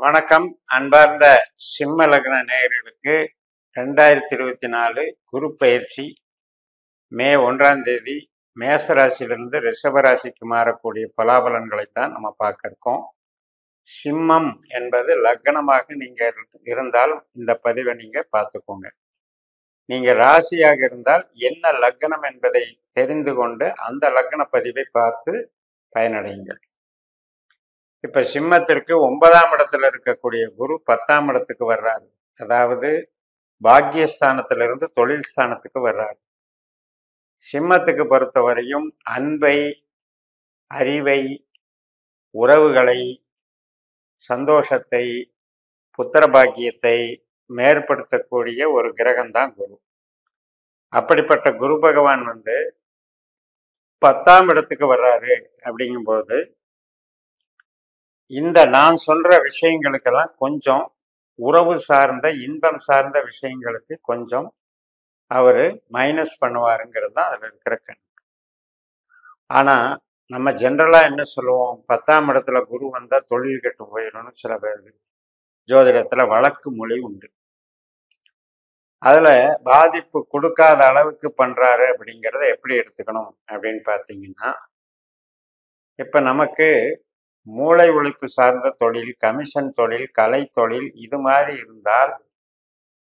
வணக்கம். அன்பார்ந்த சிம்ம லக்ன நேயர்களுக்கு 2024 குரு பயிற்சி மே 1ஆம் தேதி மேச ராசியிலிருந்து ரிஷப ராசிக்கு மாறக்கூடிய பலாபலன்களைத்தான் நம்ம பார்க்க இருக்கோம். சிம்மம் என்பது லக்னமாக நீங்க இருந்தால் இந்த பதிவை நீங்க பார்த்துக்கோங்க. நீங்க ராசியாக இருந்தால் என்ன லக்னம் என்பதை தெரிந்து கொண்டு அந்த லக்ன பதிவை பார்த்து பயனடையுங்கள். இப்ப சிம்மத்திற்கு 9ஆம் இடத்துல இருக்கக்கூடிய குரு 10ஆம் இடத்துக்கு வர்றாரு. அதாவது பாக்கியஸ்தானத்திலிருந்து தொழில் ஸ்தானத்துக்கு வர்றாரு. சிம்மத்துக்கு பொறுத்தவரையும் அன்பை, அறிவை, உறவுகளை, சந்தோஷத்தை, புத்திர பாக்கியத்தை மேற்படுத்தக்கூடிய ஒரு கிரகம்தான் குரு. அப்படிப்பட்ட குரு பகவான் 10ஆம் இடத்துக்கு வர்றாரு. அப்படிங்கும்போது இந்த நான் சொல்ற விஷயங்களுக்கெல்லாம் கொஞ்சம் உறவு சார்ந்த, இன்பம் சார்ந்த விஷயங்களுக்கு கொஞ்சம் அவரு மைனஸ் பண்ணுவாருங்கிறது தான் அதில் இருக்கிற கணக்கு. ஆனா நம்ம ஜென்ரலா என்ன சொல்லுவோம், 10ஆம் இடத்துல குரு வந்தா தொழில் கெட்டு போயிடும்னு சில பேர் ஜோதிடத்துல வழக்கு மொழி உண்டு. அதுல பாதிப்பு கொடுக்காத அளவுக்கு பண்றாரு அப்படிங்கிறத எப்படி எடுத்துக்கணும் அப்படின்னு பார்த்தீங்கன்னா, இப்ப நமக்கு மூளை உழைப்பு சார்ந்த தொழில், கமிஷன் தொழில், கலை தொழில் இது மாதிரி இருந்தால்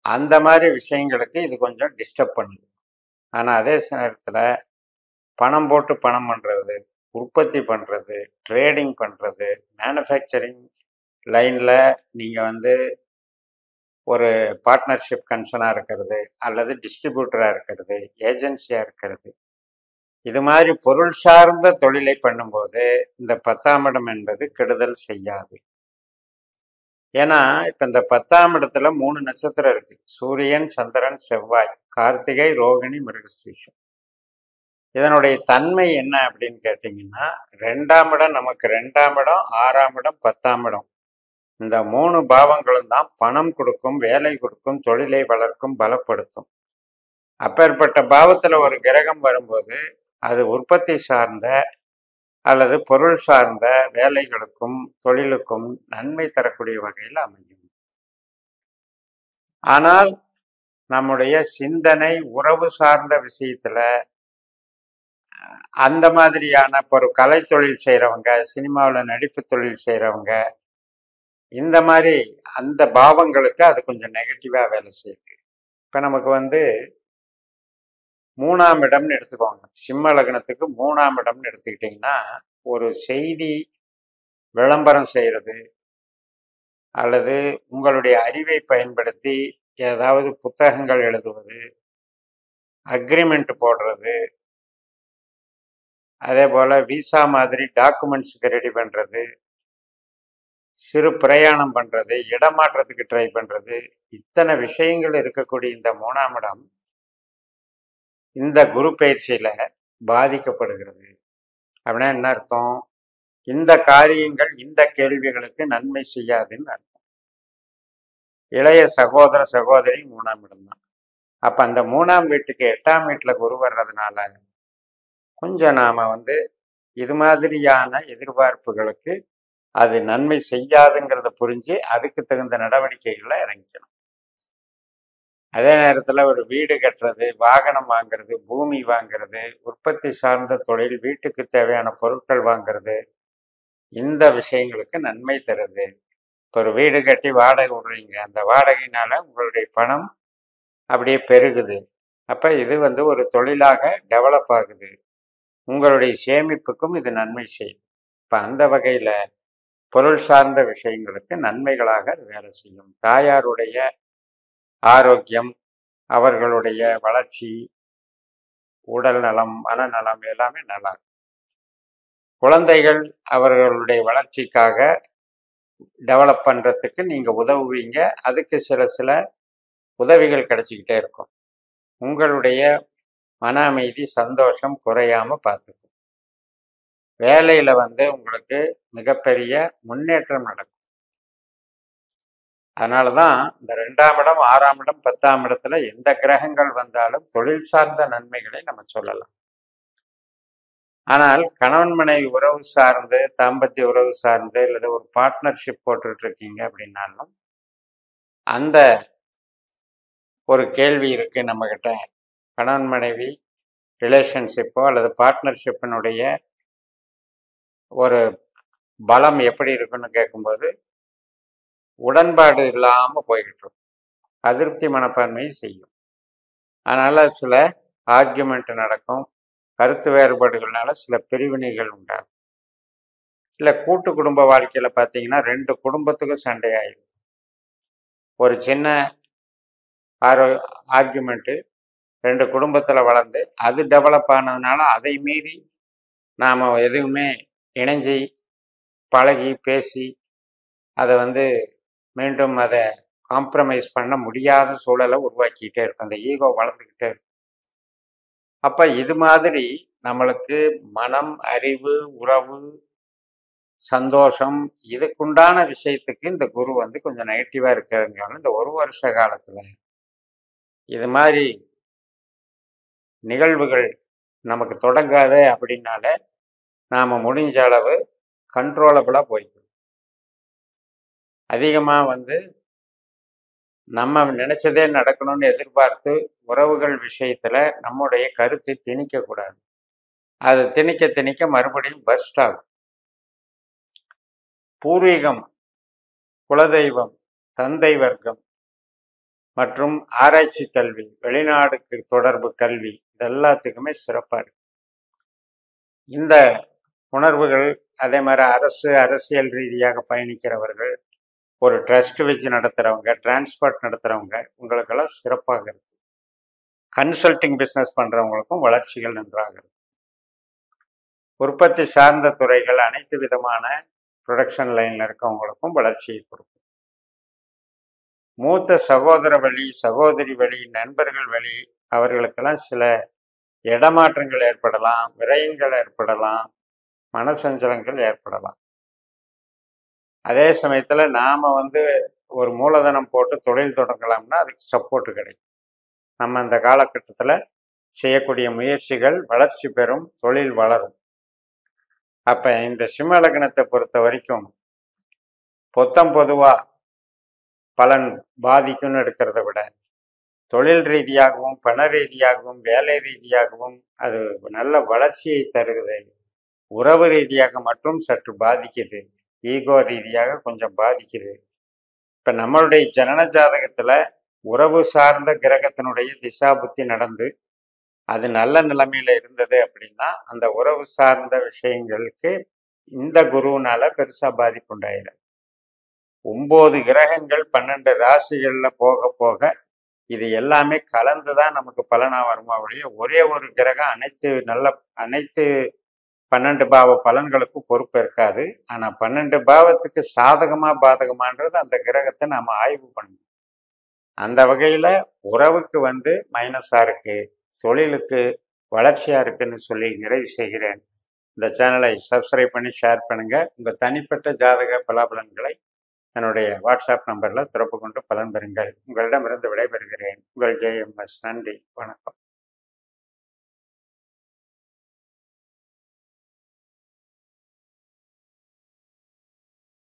அந்த மாதிரி விஷயங்களுக்கு இது கொஞ்சம் டிஸ்டர்ப் பண்ணுது. ஆனால் அதே நேரத்தில் பணம் போட்டு பணம் பண்ணுறது, உற்பத்தி பண்ணுறது, ட்ரேடிங் பண்ணுறது, மேனுஃபேக்சரிங் லைனில் நீங்கள் ஒரு பார்ட்னர்ஷிப் கன்சர்னாக இருக்கிறது அல்லது டிஸ்ட்ரிபியூட்டராக இருக்கிறது, ஏஜென்சியாக இருக்கிறது, இது மாதிரி பொருள் சார்ந்த தொழிலை பண்ணும்போது இந்த 10ஆம் இடம் என்பது கெடுதல் செய்யாது. ஏன்னா இப்ப இந்த 10ஆம் இடத்துல 3 நட்சத்திரம் இருக்கு. சூரியன், சந்திரன், செவ்வாய், கார்த்திகை, ரோகிணி, மிருகஸ்ரீஷம். இதனுடைய தன்மை என்ன அப்படின்னு கேட்டீங்கன்னா, 2ஆம் இடம் நமக்கு 2ஆம் இடம், 6ஆம் இடம், 10ஆம் இடம், இந்த 3 பாவங்களும் தான் பணம் கொடுக்கும், வேலை கொடுக்கும், தொழிலை வளர்க்கும், பலப்படுத்தும். அப்பேற்பட்ட பாவத்துல ஒரு கிரகம் வரும்போது அது உற்பத்தி சார்ந்த அல்லது பொருள் சார்ந்த வேலைகளுக்கும் தொழிலுக்கும் நன்மை தரக்கூடிய வகையில் அமையும். ஆனால் நம்முடைய சிந்தனை உறவு சார்ந்த விஷயத்துல அந்த மாதிரியான ஒரு கலை தொழில் செய்யறவங்க, சினிமாவில் நடிப்பு தொழில் செய்யறவங்க, இந்த மாதிரி அந்த பாவங்களுக்கு அது கொஞ்சம் நெகட்டிவா வேலை செய்யுது. இப்ப நமக்கு 3ஆம் இடம்னு எடுத்துக்கோங்க. சிம்ம லக்னத்துக்கு 3ஆம் இடம்னு எடுத்துக்கிட்டிங்கன்னா, ஒரு செய்தி விளம்பரம் செய்கிறது அல்லது உங்களுடைய அறிவை பயன்படுத்தி ஏதாவது புத்தகங்கள் எழுதுவது, அக்ரிமெண்ட் போடுறது, அதே போல் விசா மாதிரி டாக்குமெண்ட்ஸுக்கு ரெடி பண்ணுறது, சிறு பிரயாணம் பண்ணுறது, இடமாற்றத்துக்கு ட்ரை பண்ணுறது, இத்தனை விஷயங்கள் இருக்கக்கூடிய இந்த 3ஆம் இடம் இந்த குரு பயிற்சியில பாதிக்கப்படுகிறது. அப்படின்னா என்ன அர்த்தம்? இந்த காரியங்கள், இந்த கேள்விகளுக்கு நன்மை செய்யாதுன்னு அர்த்தம். இளைய சகோதர சகோதரி 3ஆம் இடம் தான். அப்ப அந்த 3ஆம் வீட்டுக்கு 8ஆம் வீட்டுல குரு வர்றதுனால கொஞ்சம் நாம இது மாதிரியான எதிர்பார்ப்புகளுக்கு அது நன்மை செய்யாதுங்கிறத புரிஞ்சு அதுக்கு தகுந்த நடவடிக்கைகளை இறங்கிக்கணும். அதே நேரத்துல ஒரு வீடு கட்டுறது, வாகனம் வாங்குறது, பூமி வாங்குறது, உற்பத்தி சார்ந்த தொழில், வீட்டுக்கு தேவையான பொருட்கள் வாங்குறது, இந்த விஷயங்களுக்கு நன்மை தருது. இப்போ ஒரு வீடு கட்டி வாடகை விடுறீங்க, அந்த வாடகையினால உங்களுடைய பணம் அப்படியே பெருகுது. அப்ப இது ஒரு தொழிலாக டெவலப் ஆகுது. உங்களுடைய சேமிப்புக்கும் இது நன்மை செய்யும். இப்ப அந்த வகையில பொருள் சார்ந்த விஷயங்களுக்கு நன்மைகளாக அது வேலை செய்யும். தாயாருடைய ஆரோக்கியம், அவர்களுடைய வளர்ச்சி, உடல் நலம், மனநலம் எல்லாமே நல்லா இருக்கும். குழந்தைகள் அவர்களுடைய வளர்ச்சிக்காக டெவலப் பண்றதுக்கு நீங்க உதவுவீங்க. அதுக்கு சில உதவிகள் கிடைச்சிக்கிட்டே இருக்கும். உங்களுடைய மன அமைதி, சந்தோஷம் குறையாம பார்த்துக்கும். வேலையில உங்களுக்கு மிகப்பெரிய முன்னேற்றம் நடக்கும். அதனாலதான் இந்த 2ஆம் இடம், 6ஆம் இடம், 10ஆம் இடத்துல எந்த கிரகங்கள் வந்தாலும் தொழில் சார்ந்த நன்மைகளை நம்ம சொல்லலாம். ஆனால் கணவன் மனைவி உறவு சார்ந்து, தாம்பத்திய உறவு சார்ந்து அல்லது ஒரு பார்ட்னர்ஷிப் போட்டுட்டு இருக்கீங்க அப்படின்னாலும் அந்த ஒரு கேள்வி இருக்கு நம்மகிட்ட. கணவன் மனைவி ரிலேஷன்ஷிப்போ அல்லது பார்ட்னர்ஷிப்பினுடைய ஒரு பலம் எப்படி இருக்குன்னு கேட்கும்போது உடன்பாடு இல்லாமல் போய்கிட்டு இருக்கும். அதிருப்தி மனப்பான்மையை செய்யும். அதனால சில ஆர்கியூமெண்ட் நடக்கும். கருத்து வேறுபாடுகள்னால சில பிரிவினைகள் உண்டாகும். இல்லை கூட்டு குடும்ப வாழ்க்கையில பார்த்தீங்கன்னா 2 குடும்பத்துக்கும் சண்டையாயிடும். ஒரு சின்ன ஆர்கியூமெண்ட்டு 2 குடும்பத்தில் வளர்ந்து அது டெவலப் ஆனதுனால அதை மீறி நாம் எதுவுமே இணைஞ்சி பழகி பேசி அதை மீண்டும் அதை காம்ப்ரமைஸ் பண்ண முடியாத சூழலை உருவாக்கிக்கிட்டே இருக்கும். அந்த ஈகோ வளர்ந்துக்கிட்டே இருக்கும். அப்போ இது மாதிரி நம்மளுக்கு மனம், அறிவு, உறவு, சந்தோஷம் இதுக்குண்டான விஷயத்துக்கு இந்த குரு கொஞ்சம் நெகட்டிவாக இருக்கிறதுனால இந்த ஒரு வருஷ காலத்தில் இது மாதிரி நிகழ்வுகள் நமக்கு தொடங்காது அப்படின்னால நாம் முடிஞ்ச அளவு கண்ட்ரோலபிளாக போய்க்கணும். அதிகமாக நம்ம நினைச்சதே நடக்கணும்னு எதிர்பார்த்து உறவுகள் விஷயத்துல நம்முடைய கருத்தை திணிக்கக்கூடாது. அது திணிக்க திணிக்க மறுபடியும் பர்ஸ்ட் ஆகும். பூர்வீகம், குலதெய்வம், தந்தை வர்க்கம் மற்றும் ஆராய்ச்சி கல்வி, வெளிநாடுக்கு தொடர்பு கல்வி இதெல்லாத்துக்குமே சிறப்பாக இருக்கு. இந்த உணர்வுகள் அதே மாதிரி அரசியல் ரீதியாக பயணிக்கிறவர்கள், ஒரு ட்ரஸ்ட் வச்சு நடத்துகிறவங்க, டிரான்ஸ்போர்ட் நடத்துகிறவங்க உங்களுக்கெல்லாம் சிறப்பாக இருக்கு. கன்சல்டிங் பிஸ்னஸ் பண்ணுறவங்களுக்கும் வளர்ச்சிகள் நன்றாக இருக்கு. உற்பத்தி சார்ந்த துறைகள் அனைத்து விதமான ப்ரொடக்ஷன் லைனில் இருக்கவங்களுக்கும் வளர்ச்சியை கொடுக்கும். மூத்த சகோதர வழி, சகோதரி வழி, நண்பர்கள் வழி அவர்களுக்கெல்லாம் சில இடமாற்றங்கள் ஏற்படலாம், விரயங்கள் ஏற்படலாம், மனசஞ்சலங்கள் ஏற்படலாம். அதே சமயத்தில் நாம் ஒரு மூலதனம் போட்டு தொழில் தொடங்கலாம்னா அதுக்கு சப்போர்ட்டு கிடைக்கும். நம்ம அந்த காலகட்டத்தில் செய்யக்கூடிய முயற்சிகள் வளர்ச்சி பெறும், தொழில் வளரும். அப்போ இந்த சிம்ம லக்னத்தை பொறுத்த வரைக்கும் பொதுவாக பலன் பாதிக்கும்னு எடுக்கிறத விட தொழில் ரீதியாகவும் பண ரீதியாகவும் வேலை ரீதியாகவும் அது நல்ல வளர்ச்சியை தருகிறது. உறவு ரீதியாக மட்டும் சற்று பாதிக்குது, ஈகோ ரீதியாக கொஞ்சம் பாதிக்குது. இப்போ நம்மளுடைய ஜனன ஜாதகத்தில் உறவு சார்ந்த கிரகத்தினுடைய திசா புத்தி நடந்து அது நல்ல நிலைமையில இருந்தது அப்படின்னா அந்த உறவு சார்ந்த விஷயங்களுக்கு இந்த குருவினால பெருசா பாதிப்பு உண்டாயிடும். 9 கிரகங்கள் 12 ராசிகள்ல போக போக இது எல்லாமே கலந்துதான் நமக்கு பலனா வருமா ஒழிய ஒரே ஒரு கிரகம் அனைத்து 12 பாவ பலன்களுக்கும் பொறுப்பு இருக்காது. ஆனா 12 பாவத்துக்கு சாதகமா பாதகமான்றது அந்த கிரகத்தை நாம ஆய்வு பண்ணணும். அந்த வகையில உறவுக்கு மைனஸா இருக்கு, தொழிலுக்கு வளர்ச்சியா இருக்குன்னு சொல்லி நிறைவு செய்கிறேன். இந்த சேனலை சப்ஸ்கிரைப் பண்ணி ஷேர் பண்ணுங்க. உங்க தனிப்பட்ட ஜாதக பலாபலன்களை என்னுடைய வாட்ஸ்அப் நம்பர்ல தொடர்பு கொண்டு பலன் பெறுங்கள். உங்களிடமிருந்து விடைபெறுகிறேன். உங்கள் JMS. நன்றி, வணக்கம்.